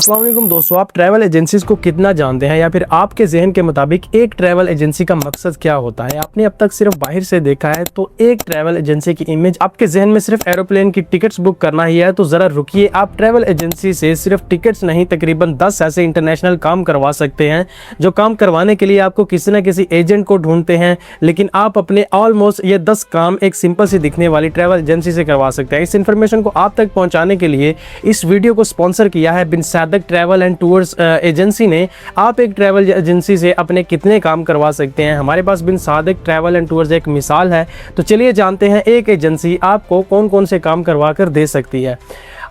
अस्सलाम वालेकुम दोस्तों, आप ट्रैवल एजेंसीज को कितना जानते हैं या फिर आपके जहन के मुताबिक एक ट्रैवल एजेंसी का मकसद क्या होता है। आपने अब तक सिर्फ बाहर से देखा है तो एक ट्रैवल एजेंसी की इमेज आपके जहन में सिर्फ एरोप्लेन की टिकट्स बुक करना ही है। तो ज़रा रुकिए, आप ट्रैवल एजेंसी से सिर्फ टिकट्स नहीं तकरीबन 10 ऐसे इंटरनेशनल काम करवा सकते हैं जो काम करवाने के लिए आपको किसी न किसी एजेंट को ढूंढते हैं, लेकिन आप अपने ऑलमोस्ट ये 10 काम एक सिंपल सी दिखने वाली ट्रैवल एजेंसी से करवा सकते हैं। इस इन्फॉर्मेशन को आप तक पहुँचाने के लिए इस वीडियो को स्पॉन्सर किया है बिन Sadiq travel and tours agency ने। आप एक ट्रैवल एजेंसी से अपने कितने काम करवा सकते हैं। हमारे पास बिन सादक ट्रैवल एंड टूर्स एक मिसाल है, तो चलिए जानते हैं एक एजेंसी आपको कौन कौन से काम करवा कर दे सकती है।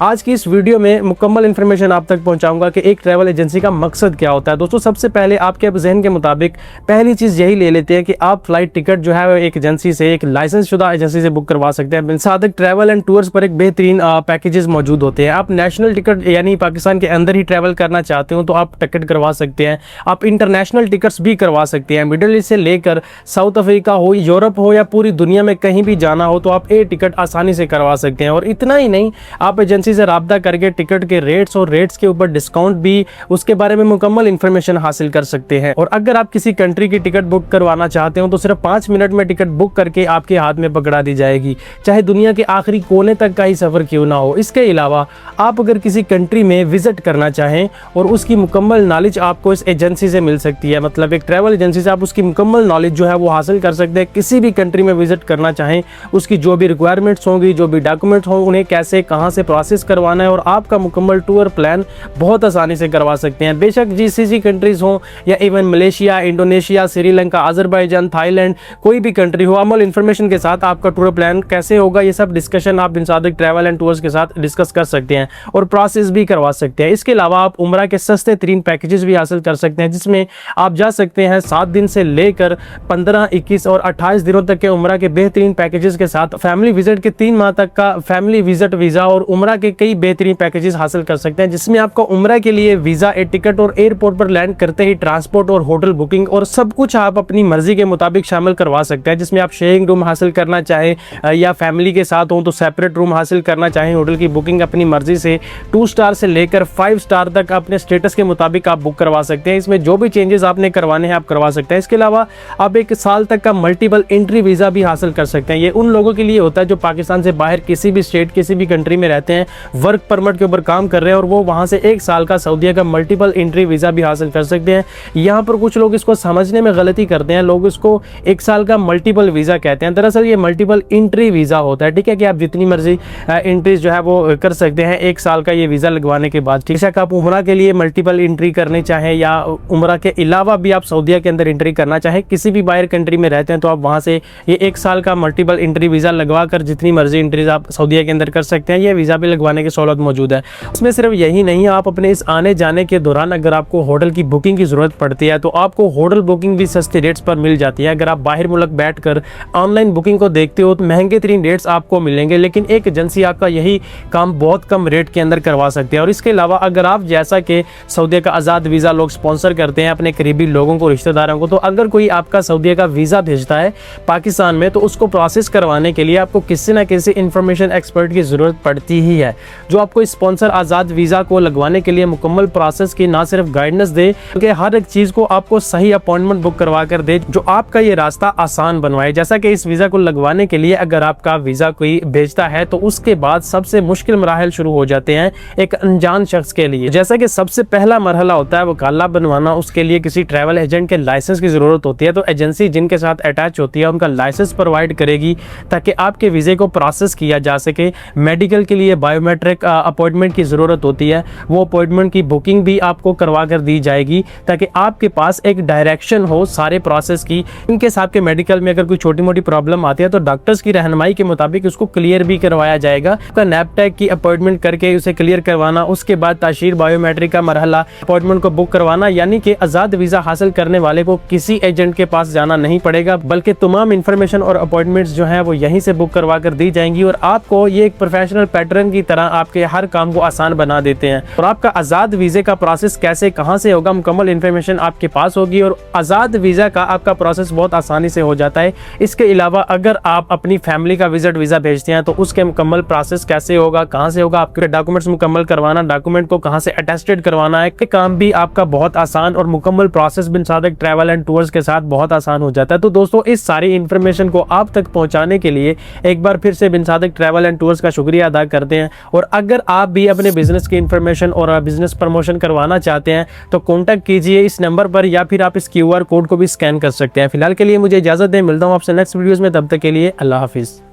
आज की इस वीडियो में मुकम्मल इन्फॉर्मेशन आप तक पहुंचाऊंगा कि एक ट्रैवल एजेंसी का मकसद क्या होता है। दोस्तों, सबसे पहले आपके जहन के मुताबिक पहली चीज़ यही ले लेते हैं कि आप फ्लाइट टिकट जो है वो एक एजेंसी से, एक लाइसेंस शुदा एजेंसी से बुक करवा सकते हैं। बिन सादक ट्रैवल एंड टूर्स पर एक बेहतरीन पैकेजेस मौजूद होते हैं। आप नेशनल टिकट यानी पाकिस्तान के अंदर ही ट्रैवल करना चाहते हो तो आप टिकट करवा सकते हैं। आप इंटरनेशनल टिकट्स भी करवा सकते हैं। मिडल ईस्ट से लेकर साउथ अफ्रीका हो, यूरोप हो या पूरी दुनिया में कहीं भी जाना हो तो आप ए टिकट आसानी से करवा सकते हैं। और इतना ही नहीं, आप एजेंसी से राब्ता करके टिकट के रेट्स और रेट्स के ऊपर डिस्काउंट भी, उसके बारे में मुकम्मल इन्फॉर्मेशन हासिल कर सकते हैं। और अगर आप किसी कंट्री की टिकट बुक करवाना चाहते हो तो सिर्फ 5 मिनट में टिकट बुक करके आपके हाथ में पकड़ा दी जाएगी, चाहे दुनिया के आखिरी कोने तक का ही सफ़र क्यों ना हो। इसके अलावा आप अगर किसी कंट्री में विजिट करना चाहें और उसकी मुकम्मल नॉलेज आपको इस एजेंसी से मिल सकती है, मतलब एक ट्रैवल एजेंसी से आप उसकी मुकम्मल नॉलेज जो है वो हासिल कर सकते हैं। किसी भी कंट्री में विजिट करना चाहें, उसकी जो भी रिक्वायरमेंट्स होंगी, जो भी डॉक्यूमेंट्स हों, उन्हें कैसे कहाँ से प्रोसेस करवाना है और आपका मुकम्मल टूर प्लान बहुत आसानी से करवा सकते हैं। बेशक जीसीसी कंट्रीज हों या even Malaysia, Indonesia, Sri Lanka, Azerbaijan, Thailand, कोई भी कंट्री हो, अमल इन्फॉर्मेशन के साथ आपका टूर प्लान कैसे होगा ये सब डिस्कशन आप बिन सादक ट्रैवल एंड टूर्स के साथ डिस्कस कर सकते हैं और प्रोसेस भी करवा सकते हैं। इसके अलावा आप उम्रा के सस्ते तरीन पैकेजेस भी हासिल कर सकते हैं, जिसमें आप जा सकते हैं 7 दिन से लेकर 15, 21 और 28 दिनों तक के उम्रा के बेहतरीन पैकेजेस के साथ फैमिली विजिट के 3 माह तक का फैमिली विजिट वीज़ा और उम्रा के कई बेहतरीन पैकेजेस हासिल कर सकते हैं, जिसमें आपको उम्रा के लिए वीज़ा, ए टिकट और एयरपोर्ट पर लैंड करते ही ट्रांसपोर्ट और होटल बुकिंग और सब कुछ आप अपनी मर्जी के मुताबिक शामिल करवा सकते हैं। जिसमें आप शेयरिंग रूम हासिल करना चाहें या फैमिली के साथ हो तो सेपरेट रूम हासिल करना चाहें, होटल की बुकिंग अपनी मर्जी से 2 स्टार से लेकर 5 स्टार तक अपने स्टेटस के मुताबिक आप बुक करवा सकते हैं। इसमें जो भी चेंजेस आपने करवाने हैं आप करवा सकते हैं। इसके अलावा आप 1 साल तक का मल्टीपल एंट्री वीज़ा भी हासिल कर सकते हैं। ये उन लोगों के लिए होता है जो पाकिस्तान से बाहर किसी भी स्टेट, किसी भी कंट्री में रहते हैं, वर्क परमिट के ऊपर काम कर रहे हैं और वो वहाँ से 1 साल का सऊदीया का मल्टीपल एंट्री वीज़ा भी हासिल कर सकते हैं। यहाँ पर कुछ लोग इसको समझने में गलती करते हैं, लोग इसको 1 साल का मल्टीपल वीज़ा कहते हैं। दरअसल ये मल्टीपल एंट्री वीज़ा होता है, ठीक है, कि आप जितनी मर्जी एंट्रीज जो है वो कर सकते हैं 1 साल का ये वीज़ा लगवाने के बाद। ठीक है, आप उम्रा के लिए मल्टीपल एंट्री करनी चाहें या उम्रा के अलावा भी आप सऊदीया के अंदर एंट्री करना चाहें, किसी भी बाहर कंट्री में रहते हैं तो आप वहाँ से ये 1 साल का मल्टीपल एंट्री वीज़ा लगवा कर जितनी मर्जी एंट्रीज आप सऊदीया के अंदर कर सकते हैं। ये वीज़ा भी लगवाने की सहूलत मौजूद है। इसमें सिर्फ यही नहीं, आप अपने इस आने जाने के दौरान अगर आपको होटल की बुकिंग की ज़रूरत पड़ती है तो आपको होटल बुकिंग भी सस्ते रेट्स पर मिल जाती है। अगर आप बाहर मुल्क बैठकर ऑनलाइन बुकिंग को देखते हो तो महंगे तरीन रेट्स आपको मिलेंगे, लेकिन एक एजेंसी आपका यही काम बहुत कम रेट के अंदर करवा सकते हैं। और इसके अलावा अगर आप जैसा कि सऊदीया का आज़ाद वीज़ा लोग स्पॉन्सर करते हैं अपने करीबी लोगों को, रिश्तेदारों को, तो अगर कोई आपका सऊदीया का वीज़ा भेजता है पाकिस्तान में तो उसको प्रोसेस करवाने के लिए आपको किसी न किसी इंफॉर्मेशन एक्सपर्ट की ज़रूरत पड़ती ही है, जो आपको स्पॉन्सर आज़ाद वीज़ा को लगवाने के लिए मुकम्मल प्रोसेस की ना सिर्फ गाइडेंस दे बल्कि हर एक चीज़ को आपको सही अपॉइंटमेंट बुक करवा कर दे, जो आपका ये रास्ता आसान बनवाए। जैसा कि इस वीज़ा को लगवाने के लिए अगर आपका वीज़ा कोई भेजता है तो उसके बाद सबसे मुश्किल मराहल शुरू हो जाते हैं एक अनजान शख्स के लिए। जैसा कि सबसे पहला मरहला होता है वकाला बनवाना, उसके लिए किसी ट्रैवल एजेंट के लाइसेंस की ज़रूरत होती है। तो एजेंसी जिनके साथ अटैच होती है उनका लाइसेंस प्रोवाइड करेगी ताकि आपके वीज़े को प्रोसेस किया जा सके। मेडिकल के लिए बायोमेट्रिक अपॉइंटमेंट की ज़रूरत होती है, वो अपॉइंटमेंट की बुकिंग भी आपको करवा कर दी जाएगी ताकि आपके पास एक डायरेक्शन हो सारे प्रोसेस की। इनके साथ के मेडिकल में अगर कोई छोटी मोटी प्रॉब्लम आती है तो डॉक्टर्स की रहनुमाई के मुताबिक उसको क्लियर भी करवाया जाएगा। आपका नैपटैक की अपॉइंटमेंट करके उसे क्लियर करवाना, उसके बाद ताशीर बायोमेट्रिक का मरहला, अपॉइंटमेंट को बुक करवाना, यानी कि आज़ाद वीज़ा हासिल करने वाले को किसी एजेंट के पास जाना नहीं पड़ेगा बल्कि तमाम इंफॉर्मेशन और अपॉइंटमेंट्स जो है वो यहीं से बुक करवा कर दी जाएंगी और आपको ये एक प्रोफेशनल पैटर्न की तरह आपके हर काम को आसान बना देते हैं। और आपका आज़ाद वीज़े का प्रोसेस कैसे कहां से होगा, मुकम्मल इन्फॉर्मेशन आपके पास होगी और आज़ाद वीज़ा का आपका प्रोसेस बहुत आसानी से हो जाता है। इसके अलावा अगर आप अपनी फैमिली का विजिट वीज़ा भेजते हैं तो उसके मुकम्मल प्रोसेस कैसे होगा, कहां से होगा, आपके डॉक्यूमेंट्स मुकम्मल करवाना, डॉक्यूमेंट को कहां से अटेस्टेड करवाना है, काम भी आपका बहुत आसान और मुकम्मल process Bin Sadiq travel and tours के साथ बहुत आसान हो जाता है। तो दोस्तों इस सारी इन्फॉर्मेशन को आप तक पहुंचाने के लिए एक बार फिर से बिन सादिक ट्रैवल एंड टूर्स का शुक्रिया अदा करते हैं। और अगर आप भी अपने बिजनेस की इन्फॉर्मेशन और बिजनेस प्रमोशन करवाना चाहते हैं तो कॉन्टैक्ट कीजिए इस नंबर पर, या फिर आप इस QR कोड को भी स्कैन कर सकते हैं। फिलहाल के लिए मुझे इजाजत दें, मिलता हूं आपसे नेक्स्ट वीडियोस में, तब तक के लिए अल्लाह हाफिज़।